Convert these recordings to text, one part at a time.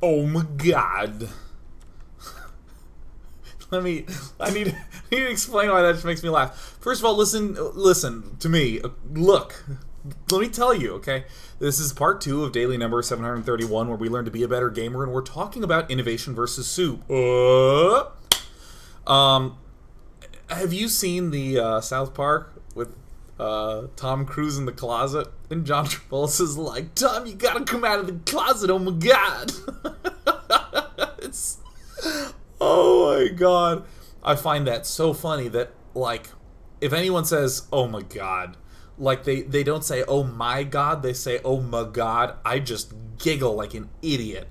Oh my god. I need to explain why that just makes me laugh. First of all, listen to me. Look, let me tell you, okay? This is part 2 of daily number 731, where we learn to be a better gamer, and we're talking about innovation versus soO. Have you seen the South Park with Tom Cruise in the closet? And John Travolta's like, Tom, you gotta come out of the closet, oh my god. It's... Oh my god. I find that so funny that, like, if anyone says, oh my god, like, they don't say, oh my god, they say, oh my god, I just giggle like an idiot.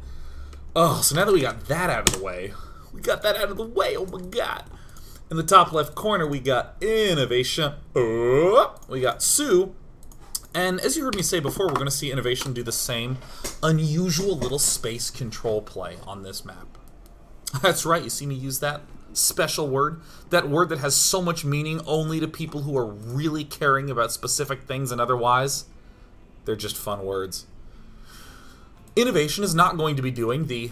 Oh, so now that we got that out of the way, oh my god. In the top left corner, we got innovation. We got soO. And as you heard me say before, we're going to see innovation do the same unusual little space control play on this map. That's right, you see me use that special word? That word that has so much meaning only to people who are really caring about specific things, and otherwise, they're just fun words. Innovation is not going to be doing the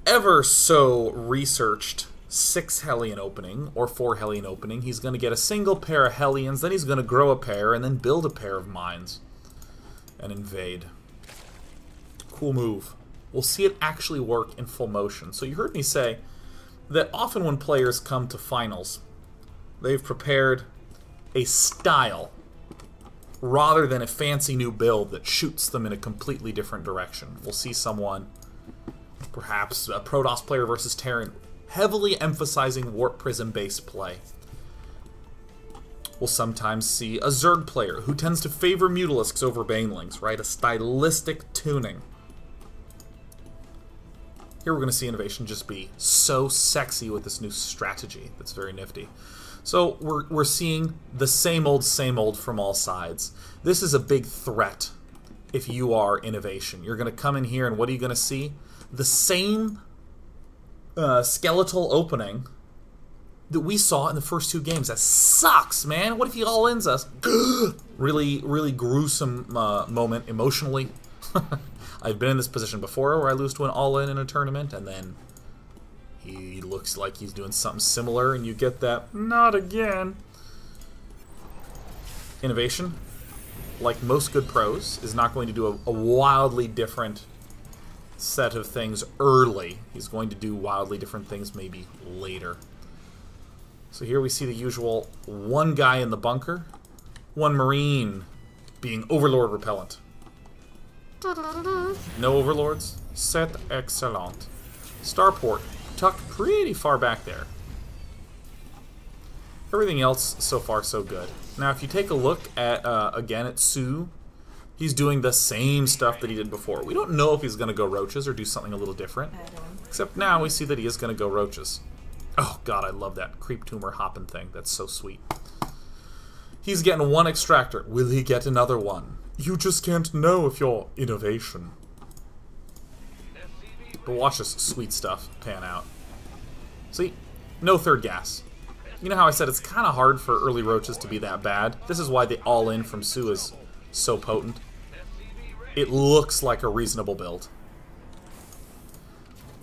ever so researched 6 Hellion opening, or 4 Hellion opening. He's going to get a single pair of Hellions, then he's going to grow a pair, and then build a pair of mines. And invade. Cool move. We'll see it actually work in full motion. So you heard me say that often when players come to finals, they've prepared a style rather than a fancy new build that shoots them in a completely different direction. We'll see someone, perhaps a Protoss player versus Terran, heavily emphasizing Warp Prism-based play. We'll sometimes see a Zerg player who tends to favor Mutalisks over Banelings, right? A stylistic tuning. Here we're going to see innovation just be so sexy with this new strategy that's very nifty. So we're seeing the same old from all sides. This is a big threat if you are innovation. You're going to come in here and what are you going to see? The same skeletal opening that we saw in the first 2 games. That sucks, man. What if he all-ins us? Really gruesome moment emotionally. I've been in this position before where I lose to an all-in in a tournament, and then he looks like he's doing something similar, and you get that, not again. Innovation, like most good pros, is not going to do a wildly different set of things early. He's going to do wildly different things maybe later. So here we see the usual 1 guy in the bunker, 1 Marine being Overlord repellent. No overlords? C'est excellent. Starport, tucked pretty far back there. Everything else so far so good. Now if you take a look at, again, at soO, he's doing the same stuff that he did before. We don't know if he's going to go roaches or do something a little different. Except now we see that he is going to go roaches. Oh god, I love that creep tumor hopping thing. That's so sweet. He's getting 1 extractor. Will he get another one? You just can't know if you're innovation. But watch this sweet stuff pan out. See? No 3rd gas. You know how I said it's kind of hard for early roaches to be that bad? This is why the all-in from soO is so potent. It looks like a reasonable build.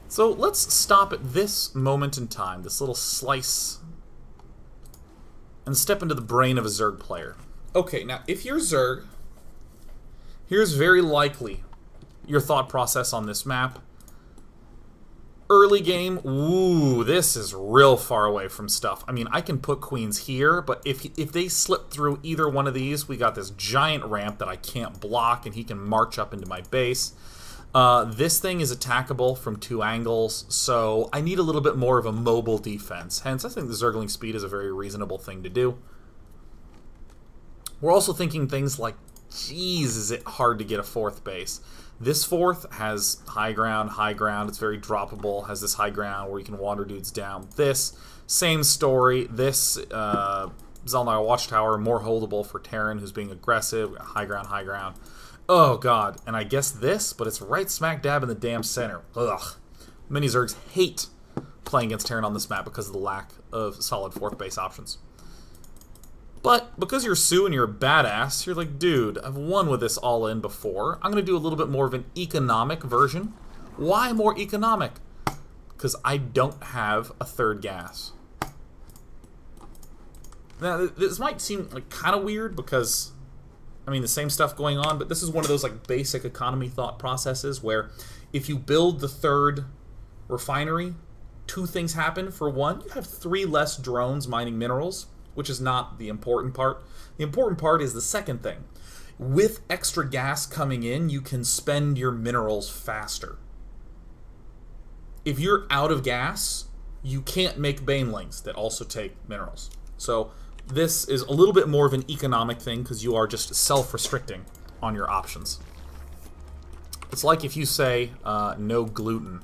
So let's stop at this moment in time, this little slice, and step into the brain of a Zerg player. Okay, now if you're Zerg, here's very likely your thought process on this map. Early game, ooh, this is real far away from stuff. I mean, I can put queens here, but if they slip through either one of these, we got this giant ramp that I can't block, and he can march up into my base. This thing is attackable from 2 angles, so I need a little bit more of a mobile defense. Hence, I think the Zergling speed is a very reasonable thing to do. We're also thinking things like, geez, is it hard to get a 4th base? This 4th has high ground, it's very droppable, has this high ground where you can wander dudes down. This, same story. This, Zelnar Watchtower, more holdable for Terran, who's being aggressive, high ground. Oh god, and I guess this, but it's right smack dab in the damn center. Ugh. Many Zergs hate playing against Terran on this map because of the lack of solid 4th base options. But because you're soO and you're a badass, you're like, dude, I've won with this all-in before. I'm going to do a little bit more of an economic version Why more economic? Because I don't have a third gas. Now, this might seem like kind of weird because, I mean, the same stuff going on, but this is one of those like basic economy thought processes where if you build the third refinery, two things happen. For one, you have 3 less drones mining minerals, which is not the important part. The important part is the second thing. With extra gas coming in, you can spend your minerals faster. If you're out of gas, you can't make banelings that also take minerals. So this is a little bit more of an economic thing because you are just self-restricting on your options. It's like if you say no gluten.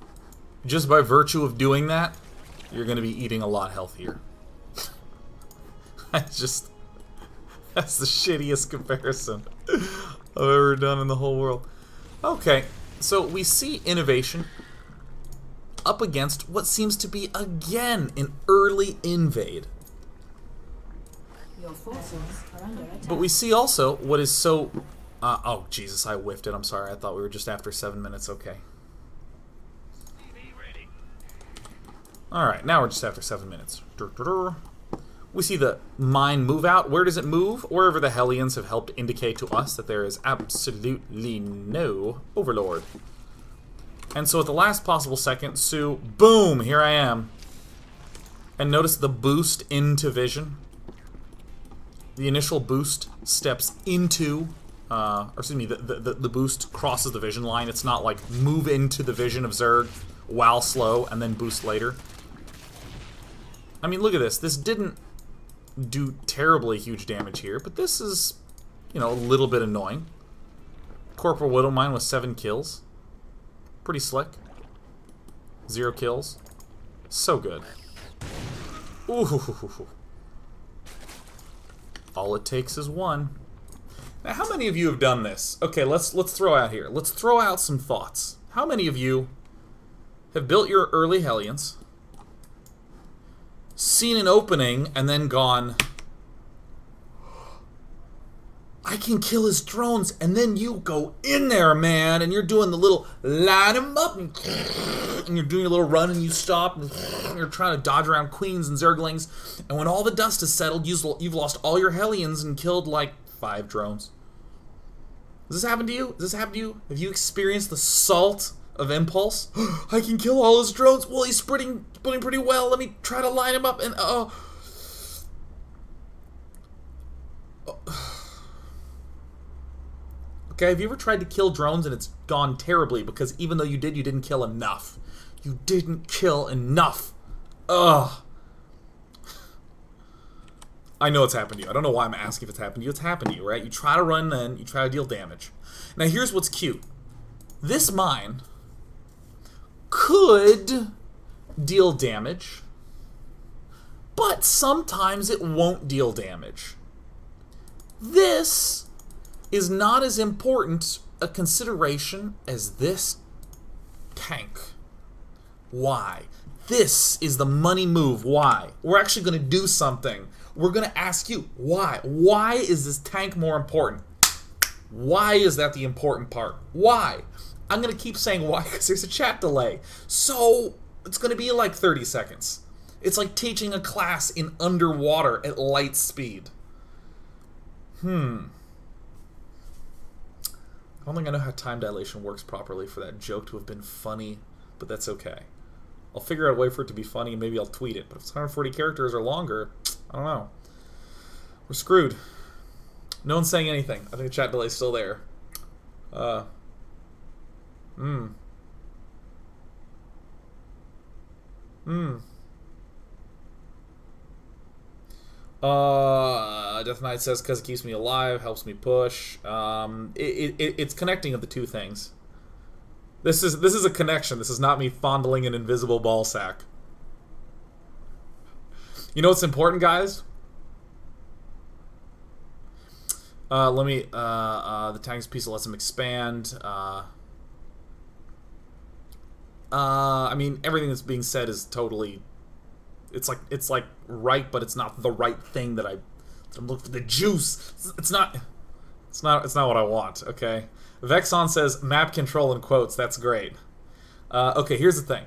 Just by virtue of doing that, you're going to be eating a lot healthier. That's the shittiest comparison I've ever done in the whole world. Okay, so we see innovation up against what seems to be, again, an early invade. Your forces are under attack. But we see also what is so... oh, Jesus, I whiffed it. I'm sorry. I thought we were just after 7 minutes. Okay. Alright, now we're just after 7 minutes. We see the mine move out. Where does it move? Wherever the Hellions have helped indicate to us that there is absolutely no overlord. And so at the last possible second, soO, boom, here I am. And notice the boost into vision. The initial boost steps into, or excuse me, the boost crosses the vision line. It's not like move into the vision of Zerg while slow and then boost later. I mean, look at this. This didn't do terribly huge damage here, but this is, you know, a little bit annoying. Corporal Widowmine with 7 kills. Pretty slick. 0 kills. So good. Ooh. All it takes is 1. Now, how many of you have done this? Okay, let's throw out here. Let's throw out some thoughts. How many of you have built your early Hellions, seen an opening, and then gone, I can kill his drones, and then you go in there, man, and you're doing the little line him up, and you're doing a little run, and you stop, and you're trying to dodge around queens and zerglings, and when all the dust is settled, you've lost all your Hellions and killed, like, 5 drones. Does this happen to you? Does this happen to you? Have you experienced the salt of impulse? I can kill all his drones. Well, he's splitting pretty well. Let me try to line him up and Okay, have you ever tried to kill drones and it's gone terribly because even though you did, you didn't kill enough. You didn't kill enough. Ugh. I know it's happened to you. I don't know why I'm asking if it's happened to you. It's happened to you, right? You try to run then, you try to deal damage. Now here's what's cute. This mine could deal damage, but sometimes it won't deal damage. This is not as important a consideration as this tank. Why? This is the money move. Why? We're actually going to do something. We're going to ask you, why? Why is this tank more important? Why is that the important part? Why? I'm going to keep saying why because there's a chat delay. So it's going to be like 30 seconds. It's like teaching a class in underwater at light speed. I don't think I know how time dilation works properly for that joke to have been funny, but that's okay. I'll figure out a way for it to be funny and maybe I'll tweet it. But if it's 140 characters or longer, I don't know. We're screwed. No one's saying anything. I think the chat delay's still there. Death Knight says because it keeps me alive, helps me push. It's connecting of the two things. This is a connection. This is not me fondling an invisible ball sack. You know what's important, guys? The tank's piece lets him expand. I mean, everything that's being said is totally, it's like right, but it's not the right thing that I'm looking for the juice. It's not what I want, okay? Vexon says, map control in quotes, that's great. Okay, here's the thing.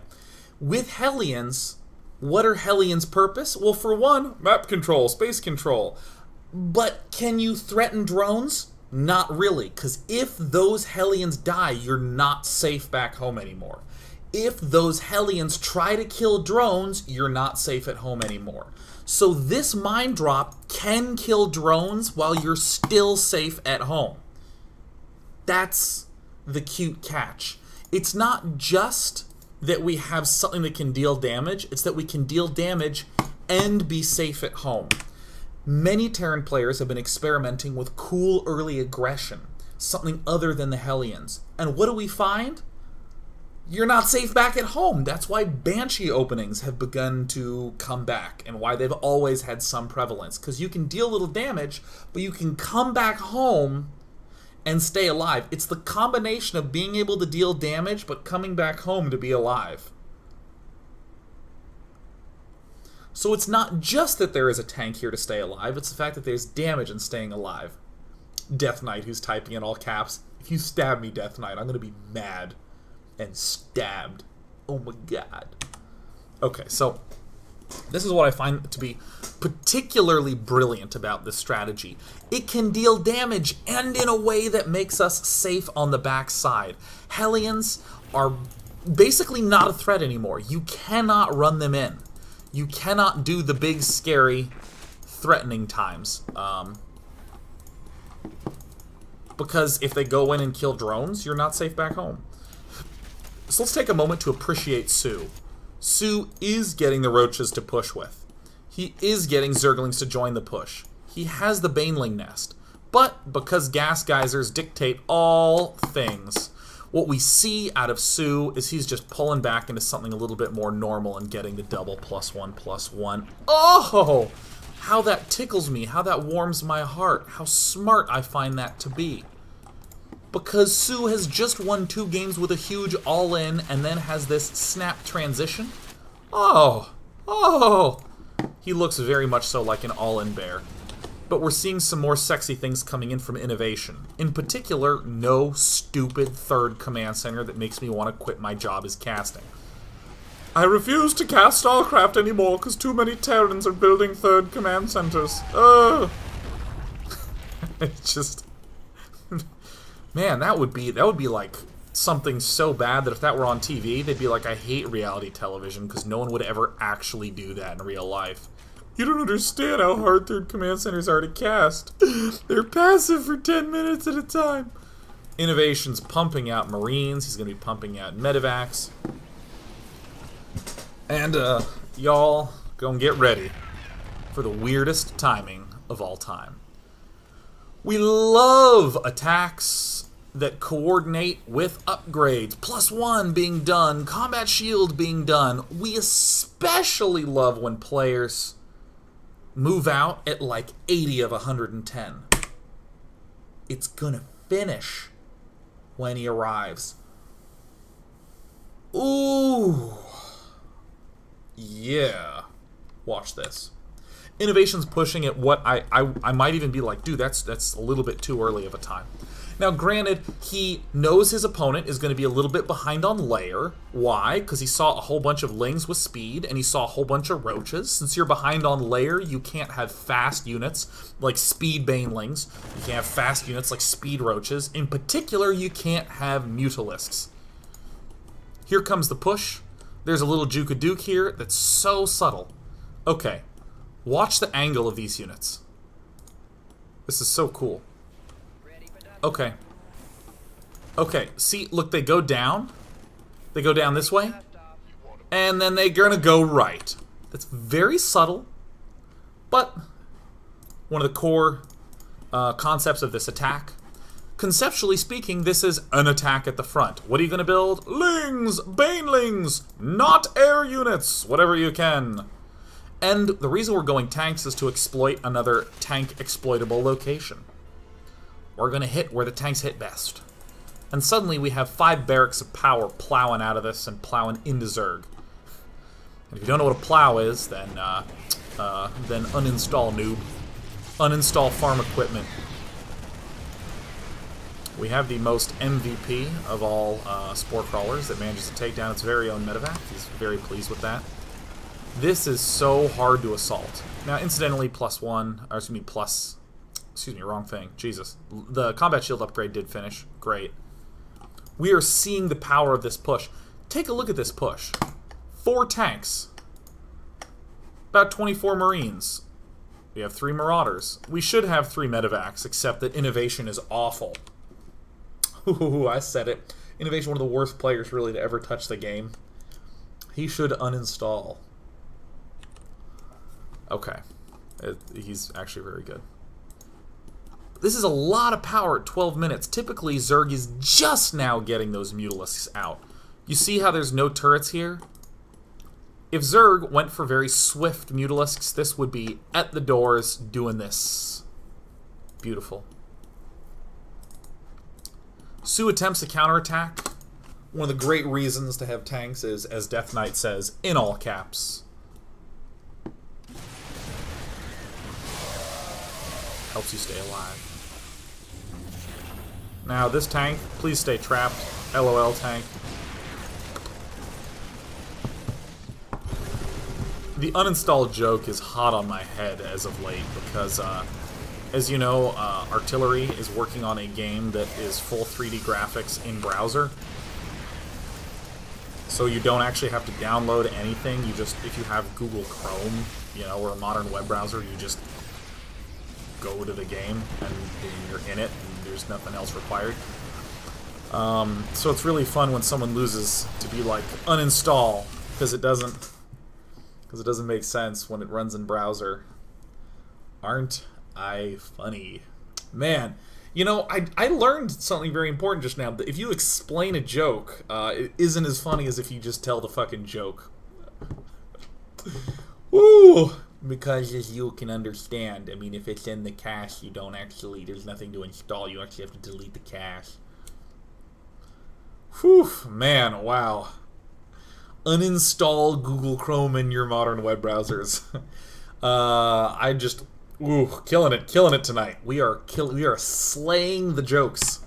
With Hellions, what are Hellions' purpose? Well, for one, map control, space control. But can you threaten drones? Not really, because if those Hellions die, you're not safe back home anymore. If those Hellions try to kill drones, you're not safe at home anymore. So this mine drop can kill drones while you're still safe at home. That's the cute catch. It's not just that we have something that can deal damage, it's that we can deal damage and be safe at home. Many Terran players have been experimenting with cool early aggression, something other than the Hellions. And what do we find? You're not safe back at home. That's why Banshee openings have begun to come back and why they've always had some prevalence. Because you can deal little damage, but you can come back home and stay alive. It's the combination of being able to deal damage but coming back home to be alive. So it's not just that there is a tank here to stay alive, it's the fact that there's damage in staying alive. Death Knight, who's typing in all caps, if you stab me, Death Knight, I'm going to be mad. And stabbed. Oh my god. Okay, so this is what I find to be particularly brilliant about this strategy. It can deal damage and in a way that makes us safe on the backside. Hellions are basically not a threat anymore. You cannot run them in. You cannot do the big, scary, threatening times. Because if they go in and kill drones, you're not safe back home. So let's take a moment to appreciate soO. soO is getting the roaches to push with. He is getting Zerglings to join the push. He has the Baneling nest. But because gas geysers dictate all things, what we see out of soO is he's just pulling back into something a little bit more normal and getting the double +1/+1. Oh! How that tickles me, how that warms my heart, how smart I find that to be. Because soO has just won 2 games with a huge all-in and then has this snap transition. Oh! He looks very much so like an all-in bear. But we're seeing some more sexy things coming in from innovation. In particular, no stupid 3rd command center that makes me want to quit my job as casting. I refuse to cast Starcraft anymore because too many Terrans are building 3rd command centers. It's just... Man, that would be like something so bad that if that were on TV, they'd be like, I hate reality television because no one would ever actually do that in real life. You don't understand how hard 3rd command centers are to cast. They're passive for 10 minutes at a time. Innovation's pumping out Marines. He's going to be pumping out Medivacs. And, y'all, go and get ready for the weirdest timing of all time. We love attacks that coordinate with upgrades. +1 being done, combat shield being done. We especially love when players move out at like 80 of 110. It's gonna finish when he arrives. Ooh. Yeah. Watch this. Innovation's pushing at what I might even be like, dude, that's a little bit too early of a time. Now, granted, he knows his opponent is going to be a little bit behind on layer. Why? Because he saw a whole bunch of lings with speed, and he saw a whole bunch of roaches. Since you're behind on layer, you can't have fast units like speed banelings. You can't have fast units like speed roaches. In particular, you can't have mutalisks. Here comes the push. There's a little juke-a-duke here that's so subtle. Okay. Watch the angle of these units. This is so cool. Okay. Okay, see, look, they go down. They go down this way. And then they're gonna go right. That's very subtle. But one of the core concepts of this attack. Conceptually speaking, this is an attack at the front. What are you gonna build? Lings! Banelings! Not air units! Whatever you can. And the reason we're going tanks is to exploit another tank exploitable location. We're going to hit where the tanks hit best. And suddenly we have 5 barracks of power plowing out of this and plowing into Zerg. And if you don't know what a plow is, then uninstall, noob. Uninstall farm equipment. We have the most MVP of all Spore Crawlers that manages to take down its very own medevac. He's very pleased with that. This is so hard to assault. Now, incidentally, +1, or excuse me, wrong thing. Jesus. The combat shield upgrade did finish. Great. We are seeing the power of this push. Take a look at this push. 4 tanks. About 24 Marines. We have 3 Marauders. We should have 3 medevacs, except that Innovation is awful. Ooh, I said it. Innovation, one of the worst players really to ever touch the game. He should uninstall. Okay. He's actually very good. This is a lot of power at 12 minutes. Typically, Zerg is just now getting those Mutalisks out. You see how there's no turrets here? If Zerg went for very swift Mutalisks, this would be at the doors doing this. Beautiful. soO attempts a counterattack. One of the great reasons to have tanks is, as Death Knight says, in all caps. Helps you stay alive. Now, this tank, please stay trapped. LOL tank. The uninstall joke is hot on my head as of late because, as you know, Artillery is working on a game that is full 3D graphics in browser. So you don't actually have to download anything. You just, if you have Google Chrome, you know, or a modern web browser, you just go to the game and you're in it and there's nothing else required. So it's really fun when someone loses to be like, uninstall, because it doesn't make sense when it runs in browser. Aren't I funny? Man, you know, I learned something very important just now. That if you explain a joke, it isn't as funny as if you just tell the fucking joke. Woo! Because as you can understand, I mean, if it's in the cache, you don't actually, there's nothing to install. You actually have to delete the cache. Whew, man, wow. Uninstall Google Chrome in your modern web browsers. I just, killing it tonight. We are slaying the jokes.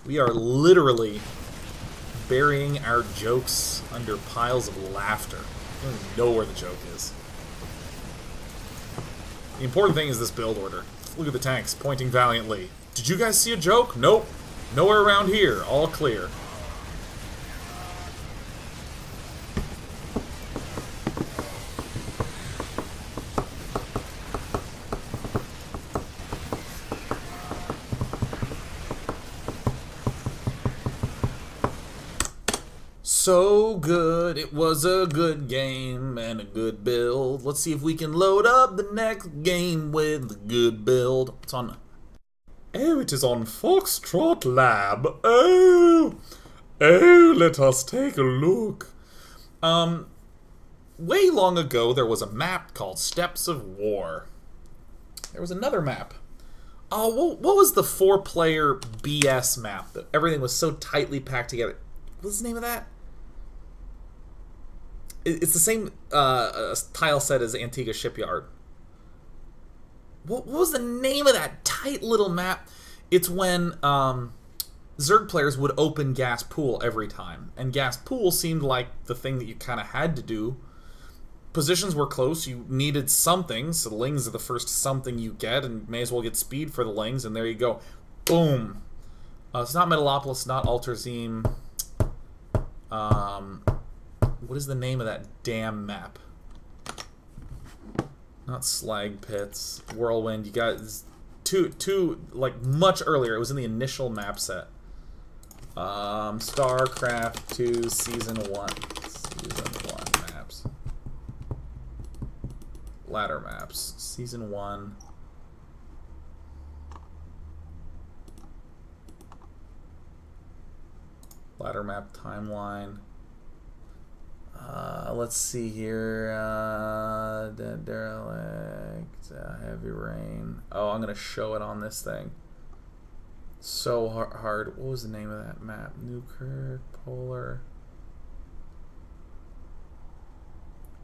We are literally burying our jokes under piles of laughter. I don't even know where the joke is. The important thing is this build order. Look at the tanks pointing valiantly. Did you guys see a joke? Nope. Nowhere around here. All clear. So good, it was a good game and a good build. Let's see if we can load up the next game with a good build. It's on... Oh, it is on Foxtrot Lab. Oh, let us take a look. Way long ago, there was a map called Steps of War. There was another map. Oh, what was the 4-player BS map that everything was so tightly packed together? What's the name of that? It's the same tile set as Antigua Shipyard. What was the name of that tight little map? It's when Zerg players would open Gas Pool every time. And Gas Pool seemed like the thing that you kind of had to do. Positions were close, you needed something, so the Lings are the first something you get, and may as well get speed for the Lings, and there you go. Boom. It's not Metalopolis, not Alterzim. What is the name of that damn map? Not Slag Pits, Whirlwind. You got two like much earlier. It was in the initial map set. StarCraft 2 Season 1. Season 1 maps. Ladder maps. Season 1. Ladder map timeline. Let's see here. Dead Derelict, Heavy Rain. Oh, I'm gonna show it on this thing. So hard. What was the name of that map? Newkirk, Polar.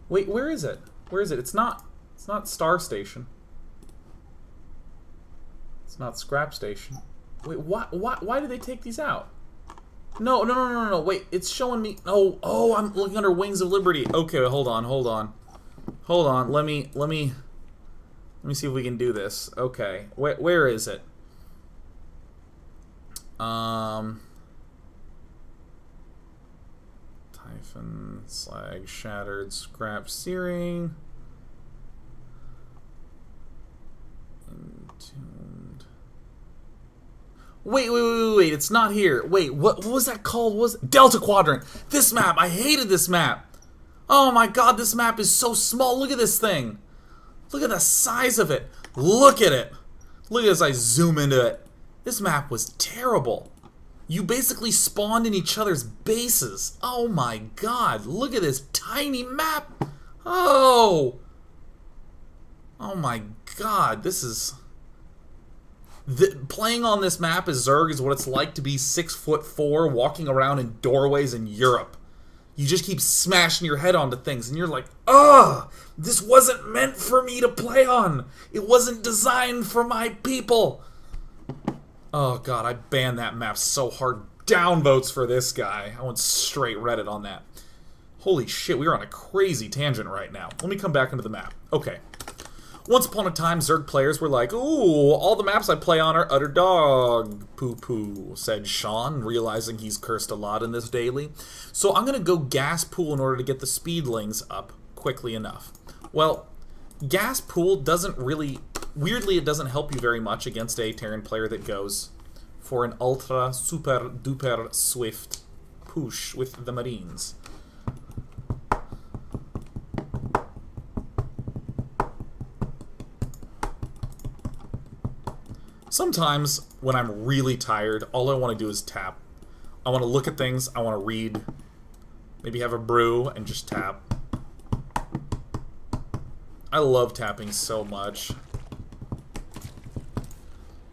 Wait, where is it? Where is it? It's not Star Station. It's not Scrap Station. Wait, why did they take these out? No, wait, it's showing me... Oh, I'm looking under Wings of Liberty. Okay, hold on. Let me see if we can do this. Okay, where is it? Typhon, Slag, Shattered, Scrap, Searing. Entombed. Wait, it's not here. Wait, what was that called? Was Delta Quadrant. This map, I hated this map. Oh my god, this map is so small. Look at this thing. Look at the size of it. Look at it. Look as I zoom into it. This map was terrible. You basically spawned in each other's bases. Oh my god, look at this tiny map. Oh my god, this is... playing on this map as Zerg is what it's like to be 6'4", walking around in doorways in Europe. You just keep smashing your head onto things, and you're like, ugh, this wasn't meant for me to play on. It wasn't designed for my people. Oh god, I banned that map so hard. Downvotes for this guy. I went straight Reddit on that. Holy shit, we are on a crazy tangent right now. Let me come back into the map. Okay. Once upon a time, Zerg players were like, ooh, all the maps I play on are utter dog poo-poo, said Sean, realizing he's cursed a lot in this daily. So I'm going to go gas pool in order to get the speedlings up quickly enough. Well, gas pool doesn't really... Weirdly, it doesn't help you very much against a Terran player that goes for an ultra super duper swift push with the Marines. Sometimes, when I'm really tired, all I want to do is tap. I want to look at things, I want to read, maybe have a brew, and just tap. I love tapping so much.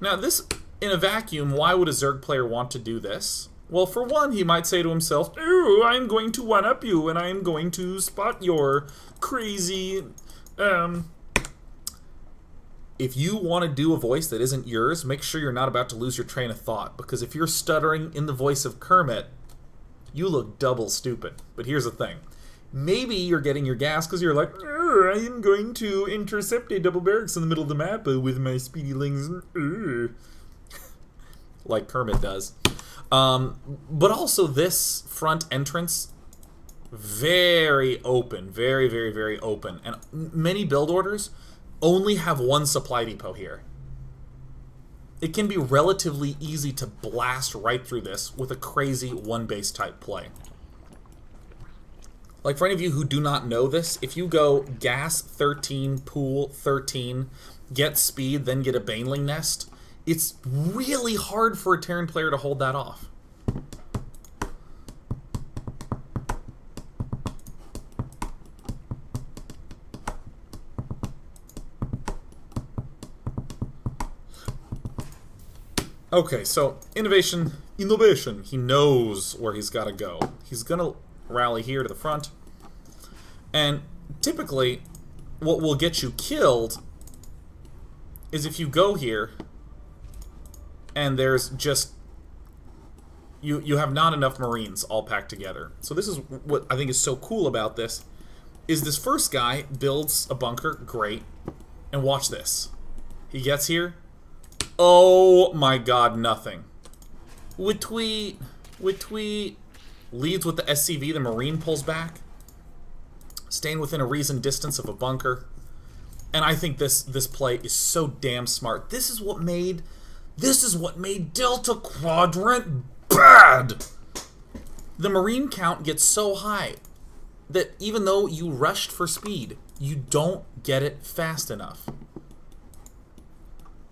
Now, this, in a vacuum, why would a Zerg player want to do this? Well, for one, he might say to himself, ooh, I'm going to one-up you, and I am going to spot your crazy, If you want to do a voice that isn't yours, make sure you're not about to lose your train of thought, because if you're stuttering in the voice of Kermit, you look double stupid. But here's the thing. Maybe you're getting your gas because you're like, I am going to intercept a double barracks in the middle of the map with my speedylings. Like Kermit does. But also this front entrance, very open. Very, very, very open. And many build orders only have one supply depot here. It can be relatively easy to blast right through this with a crazy one-base type play. Like, for any of you who do not know this, if you go gas 13, pool 13, get speed, then get a Baneling Nest, it's really hard for a Terran player to hold that off. Okay, so innovation. He knows where he's got to go. He's gonna rally here to the front, and typically, what will get you killed is if you go here, and there's just you have not enough Marines all packed together. So this is what I think is so cool about this. Is this first guy builds a bunker, great, and watch this. He gets here. Oh my god, nothing. Witweet. Leads with the SCV, the Marine pulls back. Staying within a reasoned distance of a bunker. And I think this play is so damn smart. This is what made Delta Quadrant bad! The Marine count gets so high that even though you rushed for speed, you don't get it fast enough.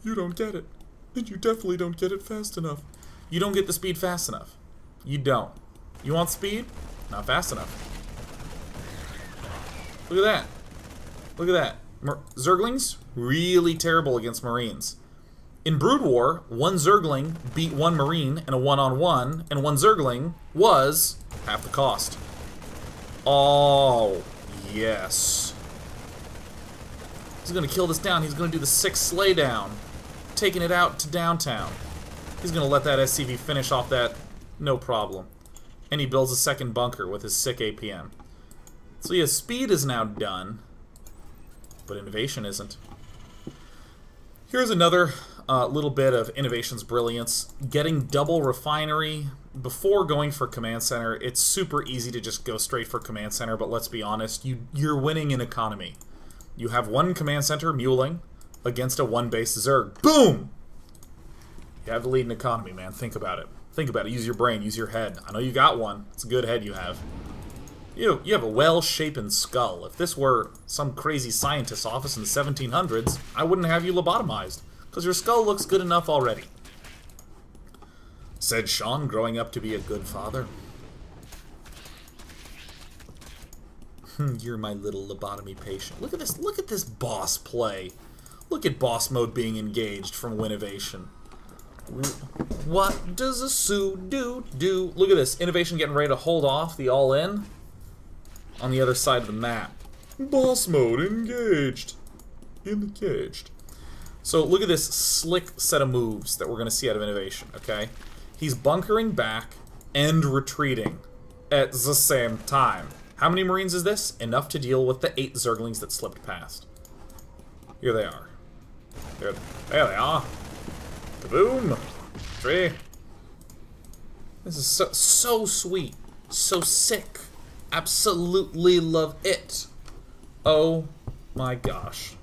You don't get it. And you definitely don't get it fast enough. You don't get the speed fast enough. You don't. You want speed? Not fast enough. Look at that. Look at that. Zerglings, really terrible against Marines. In Brood War, one Zergling beat one Marine in a one-on-one, and one Zergling was half the cost. Oh, yes. He's gonna kill this down. He's gonna do the 6 slay down. Taking it out to downtown. He's going to let that SCV finish off that, no problem. And he builds a second bunker with his sick APM. So yeah, speed is now done, but innovation isn't. Here's another little bit of innovation's brilliance. Getting double refinery before going for command center. It's super easy to just go straight for command center, but let's be honest, you're winning in economy. You have one command center muling against a one-base Zerg. Boom! You have the lead in economy, man. Think about it. Think about it. Use your brain. Use your head. I know you got one. It's a good head you have. You have a well-shapen skull. If this were some crazy scientist's office in the 1700s, I wouldn't have you lobotomized, because your skull looks good enough already. Said Sean, growing up to be a good father. You're my little lobotomy patient. Look at this boss play. Look at boss mode being engaged from Winnovation. What does a soO do? Look at this. Innovation getting ready to hold off the all-in on the other side of the map. Boss mode engaged. Engaged. So look at this slick set of moves that we're going to see out of Innovation, okay? He's bunkering back and retreating at the same time. How many Marines is this? Enough to deal with the 8 Zerglings that slipped past. Here they are. There they are. Kaboom! 3. This is so sweet. So sick. Absolutely love it. Oh my gosh.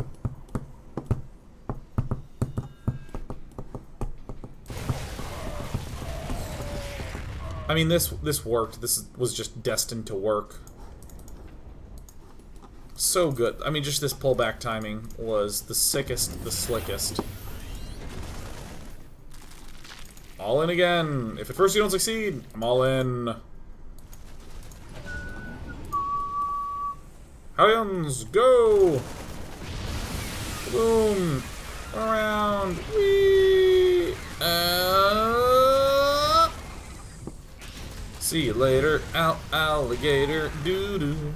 I mean, this worked. This was just destined to work. So good. I mean, just this pullback timing was the sickest, the slickest. All in again. If at first you don't succeed, I'm all in. Hellions, go! Boom! Around! Whee! See you later, alligator. Doo-doo.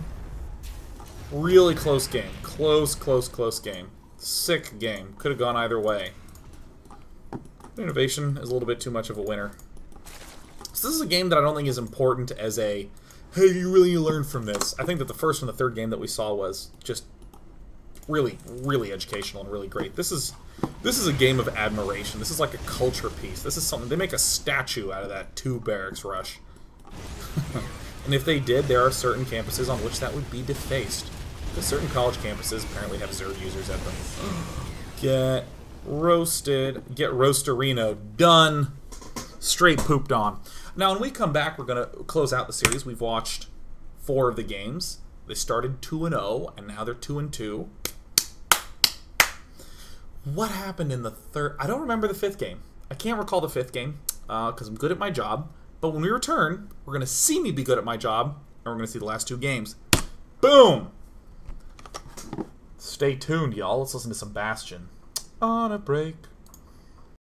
Really close game. Close game. Sick game. Could have gone either way. Innovation is a little bit too much of a winner. So this is a game that I don't think is important as a, hey, you really learned from this. I think that the first and the third game that we saw was just really, really educational and really great. This is a game of admiration. This is like a culture piece. This is something, they make a statue out of that 2 barracks rush. And if they did, there are certain campuses on which that would be defaced. Because certain college campuses apparently have Zerg users at them. Get roasted. Get roasterino. Done. Straight pooped on. Now, when we come back, we're going to close out the series. We've watched 4 of the games. They started 2-0, and now they're 2-2. What happened in the third? I don't remember the 5th game. I can't recall the 5th game, because I'm good at my job. But when we return, we're going to see me be good at my job, and we're going to see the last 2 games. Boom! Stay tuned, y'all. Let's listen to some Bastion. On a break.